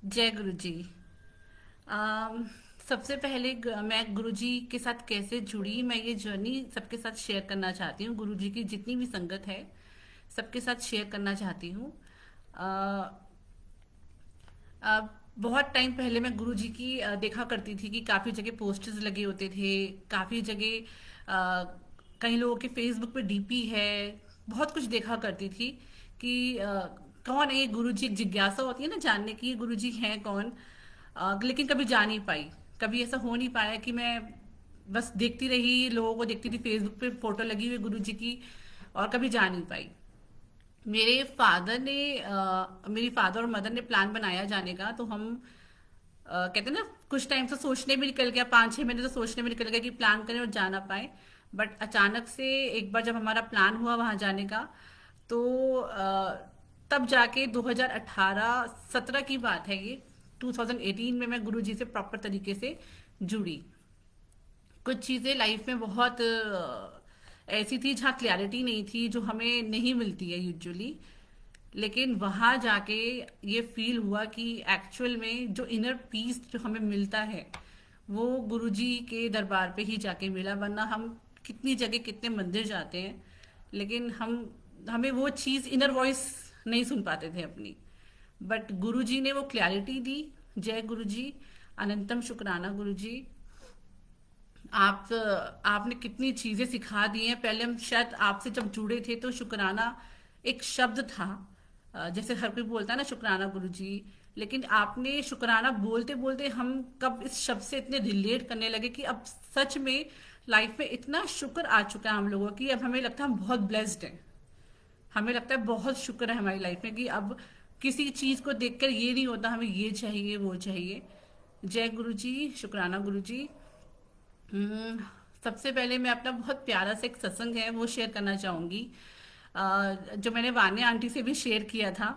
जय गुरु जी। अम, सबसे पहले मैं गुरु जी के साथ कैसे जुड़ी, मैं ये जर्नी सबके साथ शेयर करना चाहती हूँ। गुरु जी की जितनी भी संगत है सबके साथ शेयर करना चाहती हूँ। अ, अ, बहुत टाइम पहले मैं गुरु जी की देखा करती थी कि काफ़ी जगह पोस्टर्स लगे होते थे, काफ़ी जगह कई लोगों के फेसबुक पे डीपी है। बहुत कुछ देखा करती थी कि कौन है ये गुरु जी। एक जिज्ञासा होती है ना जानने की, ये गुरु जी हैं कौन। लेकिन कभी जा नहीं पाई। कभी ऐसा हो नहीं पाया कि मैं बस देखती रही, लोगों को देखती थी फेसबुक पे फोटो लगी हुई गुरु जी की, और कभी जा नहीं पाई। मेरे फादर ने मेरी फादर और मदर ने प्लान बनाया जाने का, तो हम कहते हैं ना, कुछ टाइम से सोचने में निकल गया, 5-6 महीने तो सोचने में निकल गया कि प्लान करें और जा ना पाए। बट अचानक से एक बार जब हमारा प्लान हुआ वहां जाने का, तो तब जाके 2018-17 की बात है ये। 2018 में मैं गुरुजी से प्रॉपर तरीके से जुड़ी। कुछ चीज़ें लाइफ में बहुत ऐसी थी जहाँ क्लैरिटी नहीं थी, जो हमें नहीं मिलती है यूजुअली। लेकिन वहां जाके ये फील हुआ कि एक्चुअल में जो इनर पीस जो हमें मिलता है वो गुरुजी के दरबार पे ही जाके मिला। वरना हम कितनी जगह कितने मंदिर जाते हैं, लेकिन हमें वो चीज़, इनर वॉइस नहीं सुन पाते थे अपनी। बट गुरुजी ने वो क्लैरिटी दी। जय गुरुजी, अनंतम शुक्राना गुरुजी। आप आपने कितनी चीजें सिखा दी हैं। पहले हम शायद आपसे जब जुड़े थे तो शुक्राना एक शब्द था। जैसे हर कोई बोलता है ना शुक्राना गुरुजी, लेकिन आपने शुक्राना बोलते बोलते हम कब इस शब्द से इतने रिलेट करने लगे कि अब सच में लाइफ में इतना शुक्र आ चुका है हम लोगों की। अब हमें लगता है हम बहुत ब्लेस्ड हैं। हमें लगता है बहुत शुक्र है हमारी लाइफ में कि अब किसी चीज को देखकर ये नहीं होता हमें ये चाहिए वो चाहिए। जय गुरु जी, शुक्राना गुरु जी। हम्म, सबसे पहले मैं अपना बहुत प्यारा सा एक सत्संग है वो शेयर करना चाहूंगी, जो मैंने वान्या आंटी से भी शेयर किया था।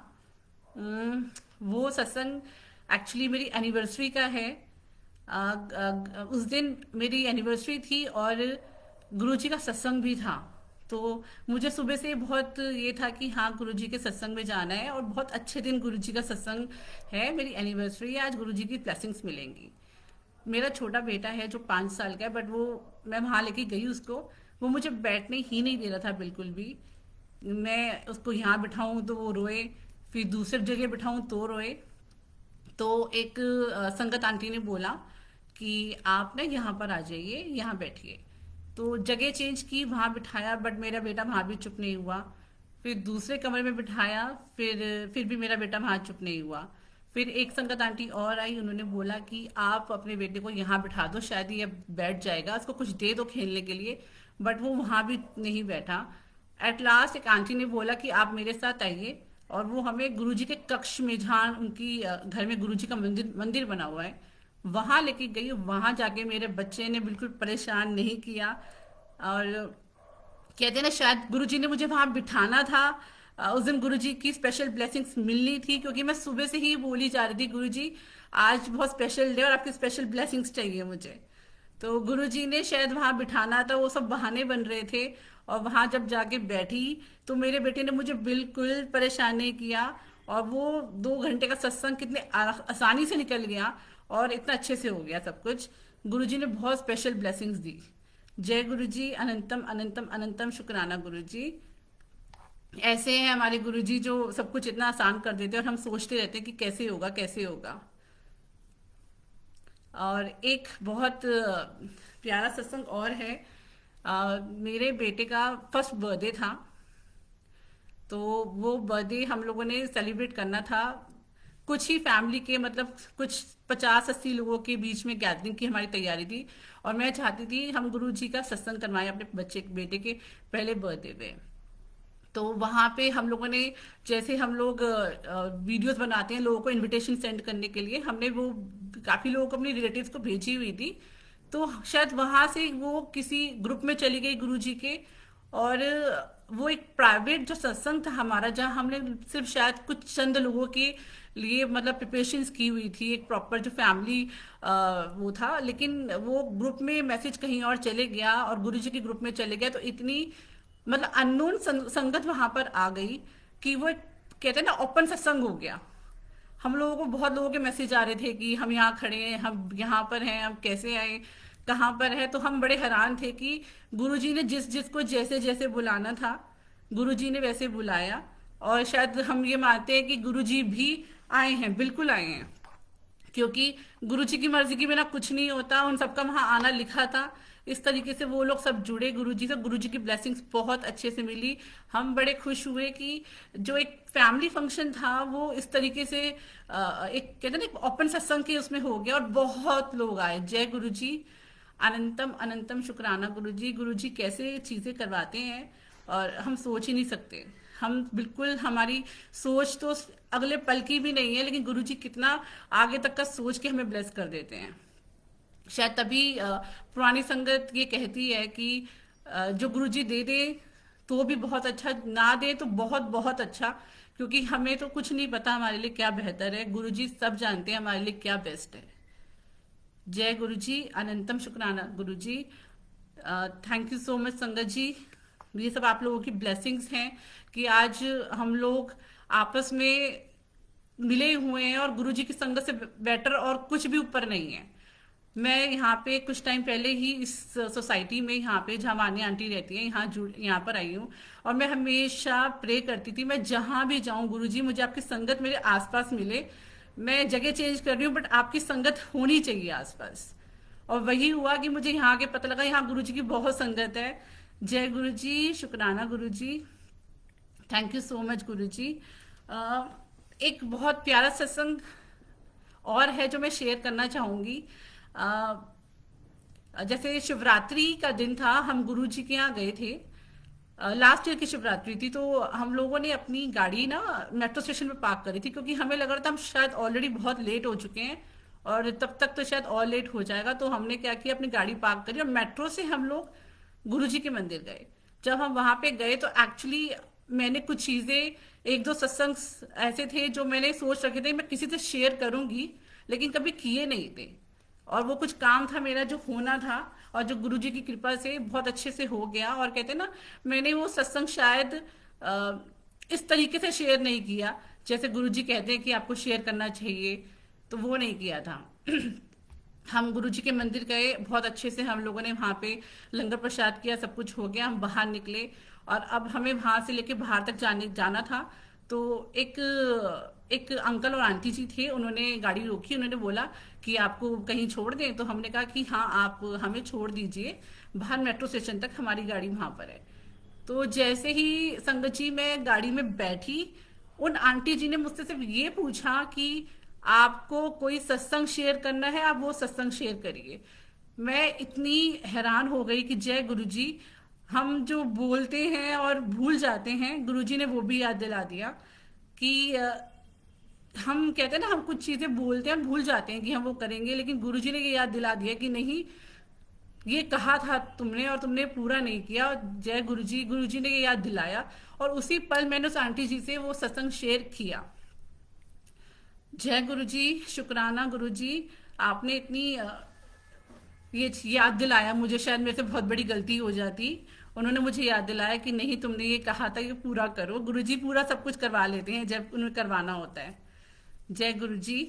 वो सत्संग एक्चुअली मेरी एनिवर्सरी का है। उस दिन मेरी एनिवर्सरी थी और गुरुजी का सत्संग भी था। तो मुझे सुबह से बहुत ये था कि हाँ गुरुजी के सत्संग में जाना है, और बहुत अच्छे दिन गुरुजी का सत्संग है, मेरी एनिवर्सरी है आज, गुरुजी की ब्लेसिंग्स मिलेंगी। मेरा छोटा बेटा है जो 5 साल का है, बट वो, मैं वहां लेके गई उसको, वो मुझे बैठने ही नहीं दे रहा था बिल्कुल भी। मैं उसको यहाँ बिठाऊं तो वो रोए, फिर दूसरी जगह बिठाऊं तो रोए। तो एक संगत आंटी ने बोला कि आप ना यहाँ पर आ जाइए, यहाँ बैठिए। तो जगह चेंज की, वहां बिठाया, बट मेरा बेटा वहां भी चुप नहीं हुआ। फिर दूसरे कमरे में बिठाया, फिर भी मेरा बेटा वहां चुप नहीं हुआ। फिर एक संगत आंटी और आई, उन्होंने बोला कि आप अपने बेटे को यहाँ बिठा दो, शायद ये बैठ जाएगा, उसको कुछ दे दो खेलने के लिए। बट वो वहां भी नहीं बैठा। एट लास्ट एक आंटी ने बोला कि आप मेरे साथ आइए, और वो हमें गुरुजी के कक्ष में, जहाँ उनकी घर में गुरुजी का मंदिर मंदिर बना हुआ है, वहां लेके गई। वहां जाके मेरे बच्चे ने बिल्कुल परेशान नहीं किया। और कहते हैं ना, शायद गुरुजी ने मुझे वहां बिठाना था। उस दिन गुरुजी की स्पेशल ब्लेसिंग्स मिलनी थी, क्योंकि मैं सुबह से ही बोली जा रही थी गुरुजी आज बहुत स्पेशल डे और आपकी स्पेशल ब्लेसिंग्स चाहिए मुझे। तो गुरुजी ने शायद वहां बिठाना था, वो सब बहाने बन रहे थे। और वहां जब जाके बैठी तो मेरे बेटे ने मुझे बिल्कुल परेशान नहीं किया, और वो 2 घंटे का सत्संग कितने आसानी से निकल गया, और इतना अच्छे से हो गया सब कुछ। गुरुजी ने बहुत स्पेशल ब्लेसिंग्स दी। जय गुरुजी, अनंतम अनंतम अनंतम शुक्राना गुरुजी। ऐसे हैं हमारे गुरुजी जो सब कुछ इतना आसान कर देते हैं, और हम सोचते रहते हैं कि कैसे होगा कैसे होगा। और एक बहुत प्यारा सत्संग और है। मेरे बेटे का फर्स्ट बर्थडे था, तो वो बर्थडे हम लोगों ने सेलिब्रेट करना था। कुछ ही फैमिली के, मतलब कुछ 50-80 लोगों के बीच में गैदरिंग की हमारी तैयारी थी। और मैं चाहती थी हम गुरु जी का सत्संग करवाएं अपने बच्चे बेटे के पहले बर्थडे पे। तो वहां पे हम लोगों ने, जैसे हम लोग वीडियोस बनाते हैं लोगों को इनविटेशन सेंड करने के लिए, हमने वो काफी लोगों को, अपनी रिलेटिव्स को भेजी हुई थी। तो शायद वहां से वो किसी ग्रुप में चली गई गुरुजी के। और वो एक प्राइवेट जो सत्संग था हमारा, जहाँ हमने सिर्फ शायद कुछ चंद लोगों के लिए मतलब प्रिपरेशंस की हुई थी, एक प्रॉपर जो फैमिली वो था, लेकिन वो ग्रुप में मैसेज कहीं और चले गया और गुरुजी के ग्रुप में चले गया। तो इतनी मतलब अननोन संगत वहां पर आ गई कि वो कहते हैं ना ओपन सत्संग हो गया। हम लोगों को बहुत लोगों के मैसेज आ रहे थे कि हम यहाँ खड़े हैं, हम यहाँ पर हैं, हम कैसे आए, कहाँ पर है। तो हम बड़े हैरान थे कि गुरुजी ने जिस जिसको जैसे जैसे बुलाना था, गुरुजी ने वैसे बुलाया। और शायद हम ये मानते हैं कि गुरुजी भी आए हैं, बिल्कुल आए हैं, क्योंकि गुरुजी की मर्जी के बिना कुछ नहीं होता। उन सबका वहां आना लिखा था। इस तरीके से वो लोग सब जुड़े गुरुजी से, गुरुजी की ब्लेसिंग्स बहुत अच्छे से मिली। हम बड़े खुश हुए कि जो एक फैमिली फंक्शन था वो इस तरीके से एक कहते हैं ना, एक ओपन सत्संग के उसमें हो गया और बहुत लोग आए। जय गुरुजी, अनंतम अनंतम शुक्राना गुरुजी। गुरुजी कैसे चीजें करवाते हैं और हम सोच ही नहीं सकते। हम बिल्कुल, हमारी सोच तो अगले पल की भी नहीं है, लेकिन गुरुजी कितना आगे तक का सोच के हमें ब्लेस कर देते हैं। शायद तभी पुरानी संगत ये कहती है कि जो गुरुजी दे दे तो भी बहुत अच्छा, ना दे तो बहुत बहुत अच्छा, क्योंकि हमें तो कुछ नहीं पता हमारे लिए क्या बेहतर है। गुरुजी सब जानते हैं हमारे लिए क्या बेस्ट है। जय गुरुजी, अनंतम शुक्राना गुरुजी। थैंक यू सो मच संगत जी। ये सब आप लोगों की ब्लेसिंग्स हैं कि आज हम लोग आपस में मिले हुए हैं और गुरुजी की संगत से बेटर और कुछ भी ऊपर नहीं है। मैं यहाँ पे कुछ टाइम पहले ही इस सोसाइटी में, यहाँ पे जहाँ मानी आंटी रहती है, यहाँ पर आई हूँ। और मैं हमेशा प्रे करती थी, मैं जहाँ भी जाऊँ, गुरुजी मुझे आपकी संगत मेरे आसपास मिले। मैं जगह चेंज कर रही हूँ बट आपकी संगत होनी चाहिए आसपास। और वही हुआ कि मुझे यहाँ के पता लगा यहाँ गुरुजी की बहुत संगत है। जय गुरुजी, शुक्राना गुरुजी, थैंक यू सो मच गुरुजी। एक बहुत प्यारा सत्संग और है जो मैं शेयर करना चाहूंगी। जैसे शिवरात्रि का दिन था, हम गुरुजी के यहाँ गए थे। लास्ट ईयर की शिवरात्रि थी, तो हम लोगों ने अपनी गाड़ी ना मेट्रो स्टेशन पे पार्क करी थी, क्योंकि हमें लग रहा था हम शायद ऑलरेडी बहुत लेट हो चुके हैं और तब तक तो शायद और लेट हो जाएगा। तो हमने क्या किया, अपनी गाड़ी पार्क करी और मेट्रो से हम लोग गुरुजी के मंदिर गए। जब हम वहां पे गए तो एक्चुअली मैंने कुछ चीजें, एक दो सत्संग ऐसे थे जो मैंने सोच रखे थे मैं किसी से शेयर करूंगी, लेकिन कभी किए नहीं थे। और वो कुछ काम था मेरा जो होना था, और जो गुरुजी की कृपा से बहुत अच्छे से हो गया। और कहते ना, मैंने वो सत्संग शायद इस तरीके से शेयर नहीं किया जैसे गुरुजी कहते हैं कि आपको शेयर करना चाहिए, तो वो नहीं किया था। हम गुरुजी के मंदिर गए, बहुत अच्छे से हम लोगों ने वहाँ पे लंगर प्रसाद किया, सब कुछ हो गया, हम बाहर निकले। और अब हमें वहां से लेके बाहर तक जाना था। तो एक अंकल और आंटी जी थे, उन्होंने गाड़ी रोकी, उन्होंने बोला कि आपको कहीं छोड़ दें। तो हमने कहा कि हाँ, आप हमें छोड़ दीजिए बाहर मेट्रो स्टेशन तक, हमारी गाड़ी वहां पर है। तो जैसे ही संगत जी मैं गाड़ी में बैठी, उन आंटी जी ने मुझसे सिर्फ ये पूछा कि आपको कोई सत्संग शेयर करना है, आप वो सत्संग शेयर करिए। मैं इतनी हैरान हो गई कि जय गुरुजी, हम जो बोलते हैं और भूल जाते हैं, गुरुजी ने वो भी याद दिला दिया कि हम कहते हैं ना, हम कुछ चीजें बोलते हैं और भूल जाते हैं कि हम वो करेंगे, लेकिन गुरुजी ने ये याद दिला दिया कि नहीं, ये कहा था तुमने और तुमने पूरा नहीं किया। और जय गुरुजी, गुरुजी ने ये याद दिलाया और उसी पल मैंने उस आंटी जी से वो सत्संग शेयर किया। जय गुरुजी, शुक्राना गुरुजी, आपने इतनी ये याद दिलाया मुझे। शायद मेरे से बहुत बड़ी गलती हो जाती, उन्होंने मुझे याद दिलाया कि नहीं, तुमने ये कहा था कि पूरा करो। गुरुजी पूरा सब कुछ करवा लेते हैं जब उन्हें करवाना होता है। जय गुरुजी।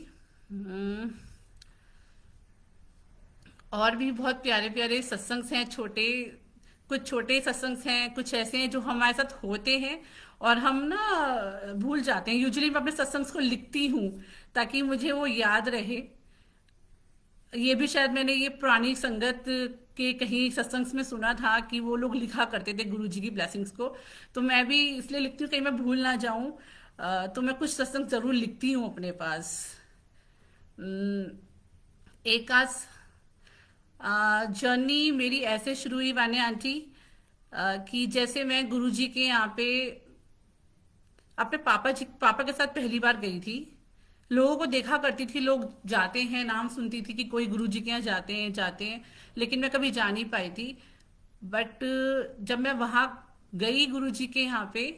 और भी बहुत प्यारे प्यारे सत्संग हैं, कुछ छोटे सत्संग हैं, कुछ ऐसे हैं जो हमारे साथ होते हैं और हम ना भूल जाते हैं। यूजुअली मैं अपने सत्संग को लिखती हूँ ताकि मुझे वो याद रहे। ये भी शायद मैंने ये पुरानी संगत के कहीं सत्संग में सुना था कि वो लोग लिखा करते थे गुरुजी की ब्लेसिंग्स को, तो मैं भी इसलिए लिखती हूँ कहीं मैं भूल ना जाऊं। तो मैं कुछ सत्संग जरूर लिखती हूँ अपने पास। एक आज जर्नी मेरी ऐसे शुरू हुई वाने आंटी, कि जैसे मैं गुरुजी के यहाँ पे अपने पापा के साथ पहली बार गई थी। लोगों को देखा करती थी, लोग जाते हैं, नाम सुनती थी कि कोई गुरुजी के यहाँ जाते हैं, लेकिन मैं कभी जा नहीं पाई थी। बट जब मैं वहां गई गुरुजी के यहाँ पे,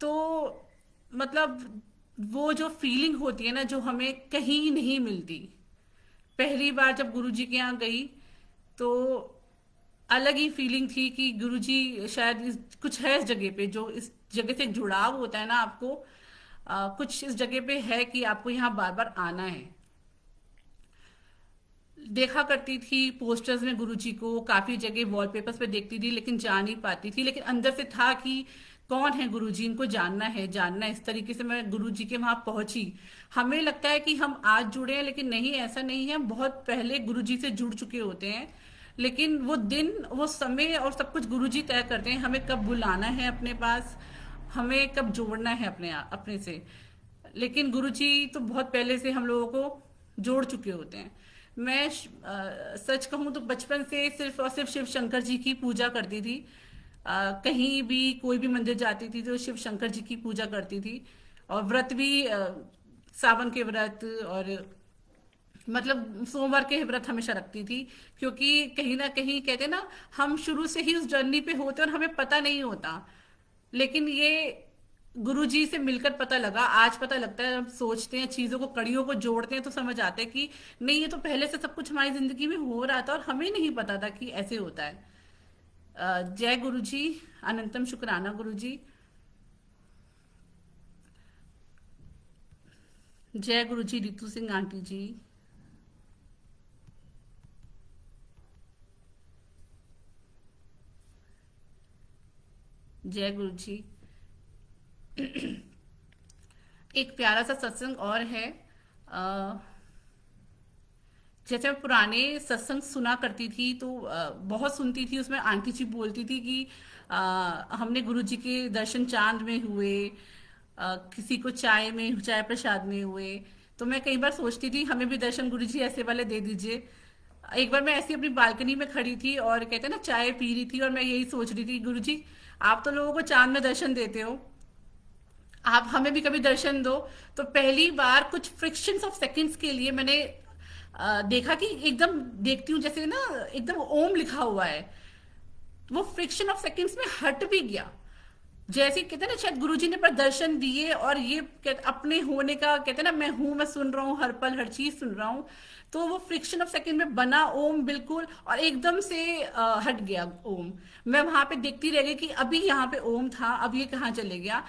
तो मतलब वो जो फीलिंग होती है ना, जो हमें कहीं नहीं मिलती। पहली बार जब गुरुजी के यहाँ गई तो अलग ही फीलिंग थी कि गुरुजी शायद कुछ है इस जगह पे, जो इस जगह से जुड़ाव होता है ना आपको, कुछ इस जगह पे है कि आपको यहाँ बार बार आना है। देखा करती थी पोस्टर्स में गुरुजी को, काफी जगह वॉलपेपर्स पे देखती थी, लेकिन जा नहीं पाती थी। लेकिन अंदर से था कि कौन है गुरुजी, इनको जानना है जानना है। इस तरीके से मैं गुरुजी के वहां पहुंची। हमें लगता है कि हम आज जुड़े हैं, लेकिन नहीं, ऐसा नहीं है। हम बहुत पहले गुरुजी से जुड़ चुके होते हैं। लेकिन वो दिन, वो समय और सब कुछ गुरुजी तय करते हैं, हमें कब बुलाना है अपने पास, हमें कब जोड़ना है अपने से। लेकिन गुरुजी तो बहुत पहले से हम लोगों को जोड़ चुके होते हैं। मैं सच कहूँ तो बचपन से सिर्फ और सिर्फ शिव शंकर जी की पूजा करती थी। कहीं भी कोई भी मंदिर जाती थी तो शिव शंकर जी की पूजा करती थी। और व्रत भी सावन के व्रत, और मतलब सोमवार के व्रत हमेशा रखती थी। क्योंकि कहीं ना कहीं कहते ना, हम शुरू से ही उस जर्नी पे होते हैं और हमें पता नहीं होता। लेकिन ये गुरुजी से मिलकर पता लगा, आज पता लगता है। जब सोचते हैं चीजों को, कड़ियों को जोड़ते हैं, तो समझ आता है कि नहीं, ये तो पहले से सब कुछ हमारी जिंदगी में हो रहा था और हमें नहीं पता था कि ऐसे होता है। जय गुरुजी, अनंतम शुक्राना गुरुजी। जय गुरुजी रितु सिंह आंटी जी। जय गुरुजी। एक प्यारा सा सत्संग और है। अ, जैसे मैं पुराने सत्संग सुना करती थी तो बहुत सुनती थी। उसमें आंटी जी बोलती थी कि हमने गुरु जी के दर्शन चांद में हुए, किसी को चाय में, चाय प्रसाद में हुए। तो मैं कई बार सोचती थी हमें भी दर्शन गुरु जी ऐसे वाले दे दीजिए। एक बार मैं ऐसी अपनी बालकनी में खड़ी थी और कहते हैं ना, चाय पी रही थी, और मैं यही सोच रही थी, गुरु जी आप तो लोगों को चांद में दर्शन देते हो, आप हमें भी कभी दर्शन दो। तो पहली बार कुछ फ्रिक्शंस ऑफ सेकंड्स के लिए मैंने देखा कि एकदम देखती हूँ जैसे ना एकदम ओम लिखा हुआ है, वो फ्रिक्शन ऑफ सेकंड्स में हट भी गया। जैसे कहते हैं ना, शायद गुरुजी ने पर दर्शन दिए, और ये अपने होने का कहते हैं ना, मैं हूं, मैं सुन रहा हूँ, हर पल हर चीज सुन रहा हूँ। तो वो फ्रिक्शन ऑफ सेकंड में बना ओम बिल्कुल, और एकदम से हट गया ओम। मैं वहां पे देखती रह गई कि अभी यहाँ पे ओम था, अब ये कहाँ चले गया।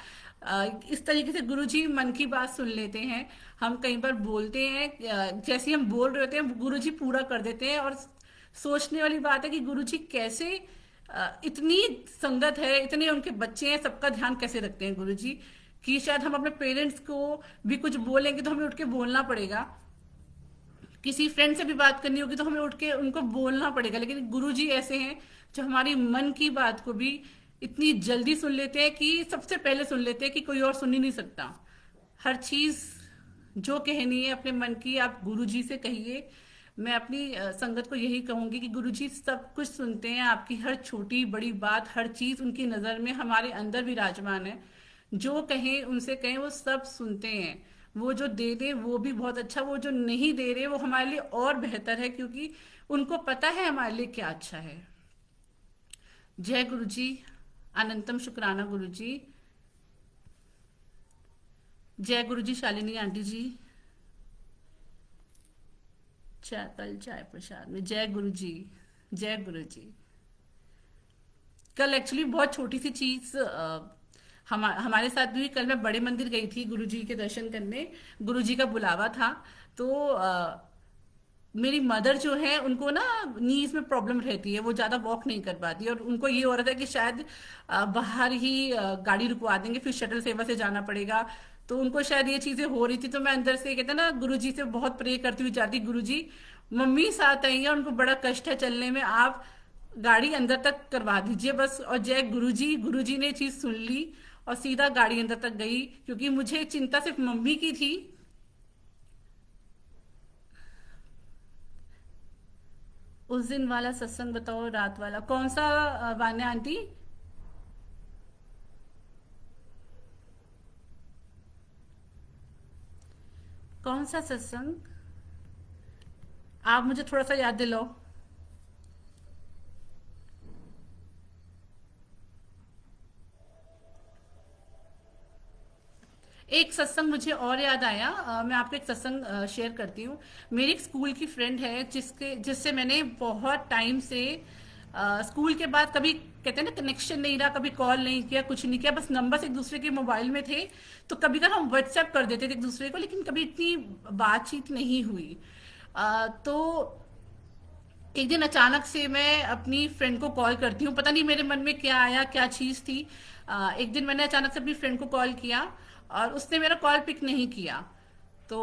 इस तरीके से गुरुजी मन की बात सुन लेते हैं। हम कई बार बोलते हैं, जैसे ही हम बोल रहे होते हैं गुरुजी पूरा कर देते हैं। और सोचने वाली बात है कि गुरुजी कैसे इतनी संगत है, इतने उनके बच्चे हैं, सबका ध्यान कैसे रखते हैं गुरुजी, कि शायद हम अपने पेरेंट्स को भी कुछ बोलेंगे तो हमें उठ के बोलना पड़ेगा। किसी फ्रेंड से भी बात करनी होगी तो हमें उठ के उनको बोलना पड़ेगा। लेकिन गुरुजी ऐसे हैं जो हमारी मन की बात को भी इतनी जल्दी सुन लेते हैं कि सबसे पहले सुन लेते हैं कि कोई और सुन ही नहीं सकता। हर चीज जो कहनी है अपने मन की, आप गुरुजी से कहिए। मैं अपनी संगत को यही कहूंगी कि गुरुजी सब कुछ सुनते हैं, आपकी हर छोटी बड़ी बात, हर चीज उनकी नजर में हमारे अंदर विराजमान है। जो कहें उनसे कहें, वो सब सुनते हैं। वो जो दे दे वो भी बहुत अच्छा, वो जो नहीं दे रहे वो हमारे लिए और बेहतर है, क्योंकि उनको पता है हमारे लिए क्या अच्छा है। जय गुरुजी, अनंतम शुक्राना गुरुजी। जय गुरुजी शालिनी आंटी जी। चाय, कल चाय प्रसाद में। जय गुरुजी, जय गुरुजी। कल एक्चुअली बहुत छोटी सी चीज हमारे साथ भी। कल मैं बड़े मंदिर गई थी गुरुजी के दर्शन करने, गुरुजी का बुलावा था। तो मेरी मदर जो है, उनको ना नीज में प्रॉब्लम रहती है, वो ज्यादा वॉक नहीं कर पाती, और उनको ये हो रहा था कि शायद बाहर ही गाड़ी रुकवा देंगे, फिर शटल सेवा से जाना पड़ेगा। तो उनको शायद ये चीजें हो रही थी। तो मैं अंदर से कहते ना, गुरुजी से बहुत प्रे करती हुई जाती, गुरुजी मम्मी साथ आई है, उनको बड़ा कष्ट है चलने में, आप गाड़ी अंदर तक करवा दीजिए बस। और जय गुरुजी, गुरुजी ने चीज सुन ली और सीधा गाड़ी अंदर तक गई, क्योंकि मुझे चिंता सिर्फ मम्मी की थी। उस दिन वाला सत्संग बताओ, रात वाला कौन सा वान्या आंटी? कौन सा सत्संग? आप मुझे थोड़ा सा याद दिलाओ। एक सत्संग मुझे और याद आया। मैं आपको एक सत्संग शेयर करती हूँ। मेरी एक स्कूल की फ्रेंड है जिससे मैंने बहुत टाइम से स्कूल के बाद कभी कहते हैं ना कनेक्शन नहीं रहा, कभी कॉल नहीं किया, कुछ नहीं किया, बस नंबर एक दूसरे के मोबाइल में थे। तो कभी कभी हम व्हाट्सएप कर देते थे एक दूसरे को, लेकिन कभी इतनी बातचीत नहीं हुई। तो एक दिन अचानक से मैं अपनी फ्रेंड को कॉल करती हूँ, पता नहीं मेरे मन में क्या आया, क्या चीज़ थी। एक दिन मैंने अचानक से अपनी फ्रेंड को कॉल किया और उसने मेरा कॉल पिक नहीं किया। तो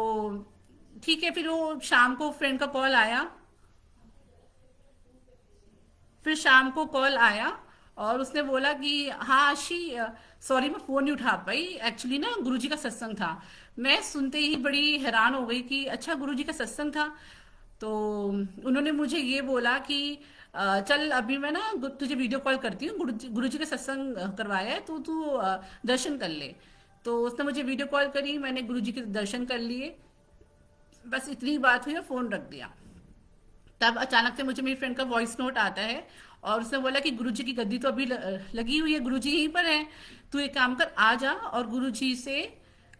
ठीक है, फिर वो शाम को फ्रेंड का कॉल आया। फिर शाम को कॉल आया और उसने बोला कि हाँ आशी, सॉरी मैं फ़ोन नहीं उठा पाई, एक्चुअली ना गुरुजी का सत्संग था। मैं सुनते ही बड़ी हैरान हो गई कि अच्छा गुरुजी का सत्संग था। तो उन्होंने मुझे ये बोला कि चल अभी मैं ना तुझे वीडियो कॉल करती हूँ, गुरुजी का सत्संग करवाया है, तो तू दर्शन कर ले। तो उसने मुझे वीडियो कॉल करी, मैंने गुरुजी के दर्शन कर लिए। बस इतनी बात हुई और फ़ोन रख दिया। तब अचानक से मुझे मेरी फ्रेंड का वॉइस नोट आता है और उसने बोला कि गुरुजी की गद्दी तो अभी लगी हुई है, गुरुजी यहीं पर है, तू एक काम कर, आ जा और गुरुजी से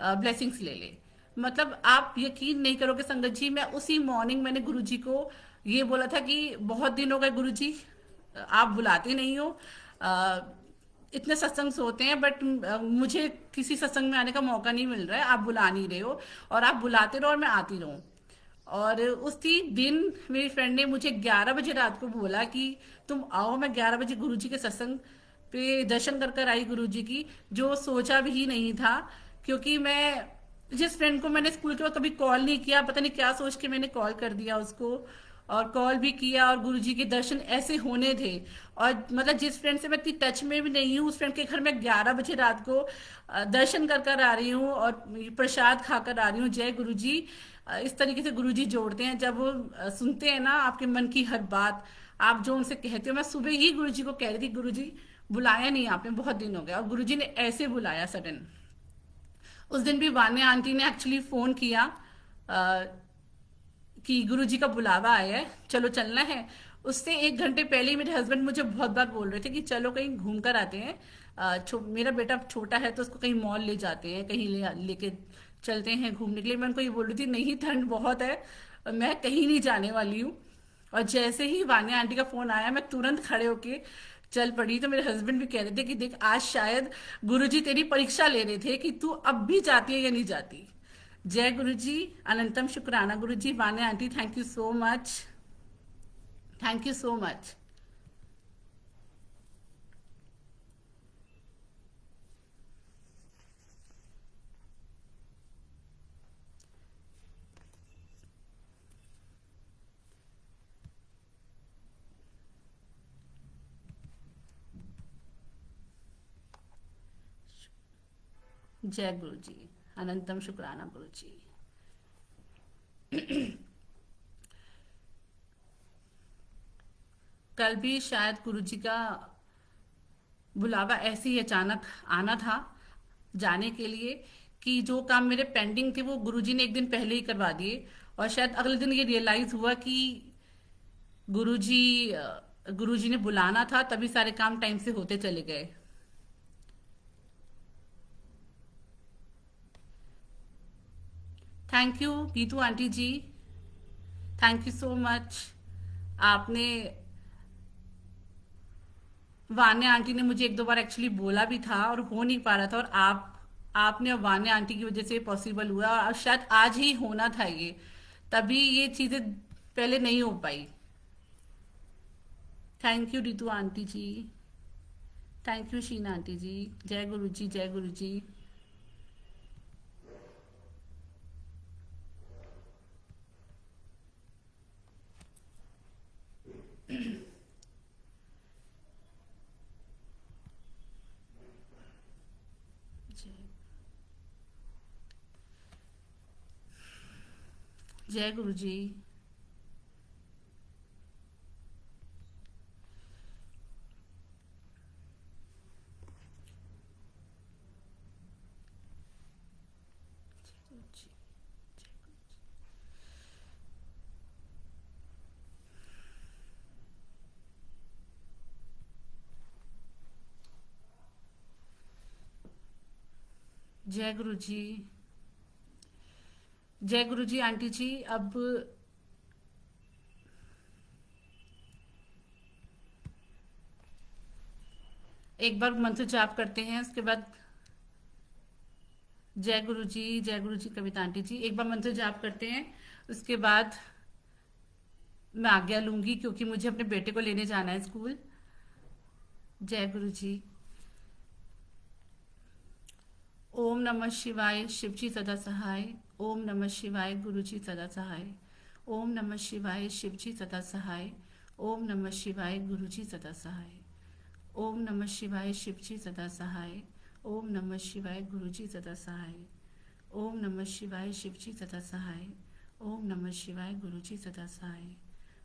ब्लेसिंग्स ले ले। मतलब आप यकीन नहीं करोगे संगत जी, मैं उसी मॉर्निंग मैंने गुरुजी को ये बोला था कि बहुत दिन हो गए गुरुजी, आप बुलाते नहीं हो। अ, इतने सत्संग होते हैं बट मुझे किसी सत्संग में आने का मौका नहीं मिल रहा है, आप बुला नहीं रहे हो, और आप बुलाते रहो और मैं आती रहूं। और उसी दिन मेरी फ्रेंड ने मुझे 11 बजे रात को बोला कि तुम आओ। मैं 11 बजे गुरुजी के सत्संग पे दर्शन कर कर आई गुरुजी की, जो सोचा भी नहीं था। क्योंकि मैं जिस फ्रेंड को मैंने स्कूल के वक्त कभी कॉल नहीं किया, पता नहीं क्या सोच के मैंने कॉल कर दिया उसको, और कॉल भी किया और गुरुजी के दर्शन ऐसे होने थे। और मतलब जिस फ्रेंड से मैं इतनी टच में भी नहीं हूँ, उस फ्रेंड के घर में 11 बजे रात को दर्शन कर कर आ रही हूँ और प्रसाद खाकर आ रही हूँ। जय गुरुजी। इस तरीके से गुरुजी जोड़ते हैं, जब वो सुनते हैं ना आपके मन की हर बात, आप जो उनसे कहते हो। मैं सुबह ही गुरुजी को कह रही थी गुरुजी बुलाया नहीं आपने, बहुत दिन हो गया, और गुरुजी ने ऐसे बुलाया सडन। उस दिन भी वान्या आंटी ने एक्चुअली फोन किया अ, कि गुरुजी का बुलावा आया है, चलो चलना है। उससे 1 घंटे पहले ही मेरे हस्बैंड मुझे बहुत बार बोल रहे थे कि चलो कहीं घूम कर आते हैं। मेरा बेटा छोटा है तो उसको कहीं मॉल ले जाते हैं, कहीं लेके चलते हैं घूमने के लिए। मैं उनको ये बोल रही थी नहीं, ठंड बहुत है, मैं कहीं नहीं जाने वाली हूँ। और जैसे ही वान्या आंटी का फोन आया मैं तुरंत खड़े होके चल पड़ी। तो मेरे हस्बैंड भी कह रहे थे कि देख आज शायद गुरुजी तेरी परीक्षा ले रहे थे कि तू अब भी जाती है या नहीं जाती। जय गुरु जी। अनंतम शुक्राना गुरु जी। Vanya aunty thank you so much, thank you so much. जय गुरु जी। अनंतम शुक्राना गुरु जी। कल भी शायद गुरु जी का बुलावा ऐसे ही अचानक आना था जाने के लिए, कि जो काम मेरे पेंडिंग थे वो गुरुजी ने एक दिन पहले ही करवा दिए। और शायद अगले दिन ये रियलाइज हुआ कि गुरुजी गुरुजी ने बुलाना था, तभी सारे काम टाइम से होते चले गए। Thank you Geetu aunty ji, thank you so much. आपने वान्या आंटी ने मुझे 1-2 बार एक्चुअली बोला भी था और हो नहीं पा रहा था, और आपने और वान्या आंटी की वजह से पॉसिबल हुआ, और शायद आज ही होना था ये, तभी ये चीजें पहले नहीं हो पाई। Thank you Ritu aunty ji, thank you Sheena aunty ji. जय गुरु जी, जय गुरु जी। जय जय गुरु जी। जय गुरु जी, जय गुरु जी आंटी जी। अब एक बार मंत्र जाप करते हैं, उसके बाद जय गुरु जी कविता आंटी जी, एक बार मंत्र जाप करते हैं, उसके बाद मैं आज्ञा लूंगी क्योंकि मुझे अपने बेटे को लेने जाना है स्कूल। जय गुरु जी। ओम नमः शिवाय, शिव जी सदा सहाय। ओम नमः शिवाय, गुरु जी सदा सहाय। ओम नमः शिवाय, शिव जी सदा सहाय। ओम नमः शिवाय, गुरु जी सदा सहाय। ओम नमः शिवाय, शिव जी सदा सहाय। ओम नमः शिवाय, गुरु जी सदा सहाय। ओम नमः शिवाय, शिव जी सदा सहाय। ओम नमः शिवाय, गुरु जी सदा सहाय।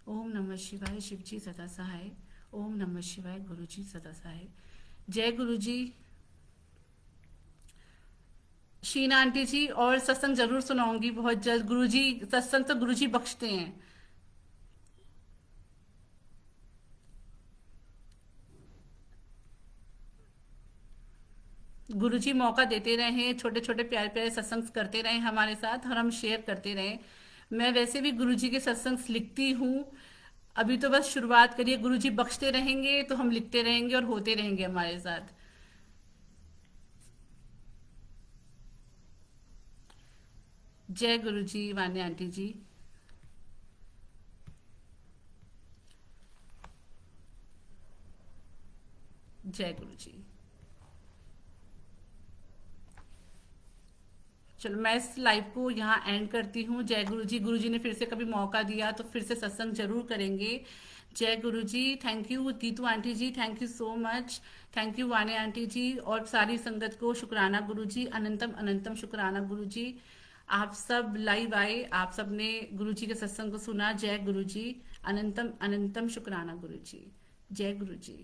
ओम नमः शिवाय, शिव जी सदा सहाय। ओम नमः शिवाय, गुरु जी सदा सहाय। जय गुरु जी। शीना आंटी जी, और सत्संग जरूर सुनाऊंगी बहुत जल्द। गुरु जी सत्संग तो गुरु जी बख्शते हैं। गुरु जी मौका देते रहे, छोटे छोटे प्यारे प्यारे सत्संग करते रहे हमारे साथ, और हम शेयर करते रहे। मैं वैसे भी गुरु जी के सत्संग लिखती हूँ। अभी तो बस शुरुआत करिए, गुरु जी बख्शते रहेंगे तो हम लिखते रहेंगे और होते रहेंगे हमारे साथ। जय गुरु जी वान्या आंटी जी। जय गुरु जी। चलो मैं इस लाइव को यहाँ एंड करती हूँ। जय गुरु जी। गुरु जी ने फिर से कभी मौका दिया तो फिर से सत्संग जरूर करेंगे। जय गुरु जी। Thank you Geetu aunty ji, thank you so much. Thank you Vani aunty ji और सारी संगत को शुक्राना गुरु जी, अनंतम अनंतम शुक्राना गुरु जी। आप सब लाइव आए, आप सब ने गुरु जी के सत्संग को सुना। जय गुरु जी। अनंतम अनंतम शुक्राना गुरु जी। जय गुरु जी।